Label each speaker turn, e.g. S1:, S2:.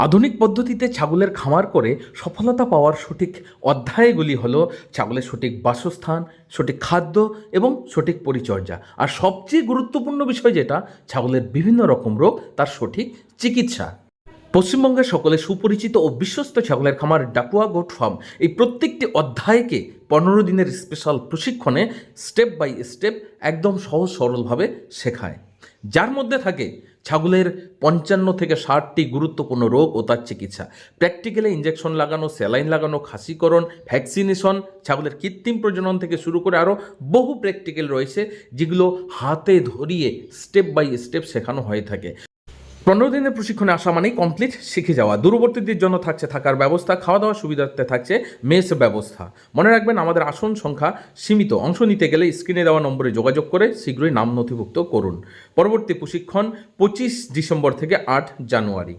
S1: আধুনিক পদ্ধতিতে ছাগলের খামার করে সফলতা পাওয়ার সঠিক অধ্যায়গুলি হলো ছাগলের সঠিক বাসস্থান, সঠিক খাদ্য এবং সঠিক পরিচর্যা। আর সবচেয়ে গুরুত্বপূর্ণ বিষয় যেটা, ছাগলের বিভিন্ন রকম রোগ তার সঠিক চিকিৎসা। পশ্চিমবঙ্গের সকলে সুপরিচিত ও বিশ্বস্ত ছাগলের খামার ডাকুয়া গোট ফার্ম এই প্রত্যেকটি অধ্যায়কে 15 দিনের স্পেশাল প্রশিক্ষণে স্টেপ বাই স্টেপ একদম সহজ সরলভাবে শেখায়, যার মধ্যে থাকে ছাগলের 55 থেকে 60টি গুরুত্বপূর্ণ রোগ ও তার চিকিৎসা, প্র্যাকটিক্যালে ইঞ্জেকশন লাগানো, স্যালাইন লাগানো, খাসিকরণ, ভ্যাকসিনেশন, ছাগলের কৃত্রিম প্রজনন থেকে শুরু করে আরও বহু প্র্যাকটিক্যাল রয়েছে, যেগুলো হাতে ধরিয়ে স্টেপ বাই স্টেপ শেখানো হয়ে থাকে। 15 দিনের প্রশিক্ষণে আসা মানেই কমপ্লিট শিখে যাওয়া। দূরবর্তীদের জন্য থাকছে থাকার ব্যবস্থা, খাওয়া দাওয়ার সুবিধার্থে থাকছে মেস ব্যবস্থা। মনে রাখবেন, আমাদের আসন সংখ্যা সীমিত। অংশ নিতে গেলে স্ক্রিনে দেওয়া নম্বরে যোগাযোগ করে শীঘ্রই নাম নথিভুক্ত করুন। পরবর্তী প্রশিক্ষণ 25 ডিসেম্বর থেকে 8 জানুয়ারি।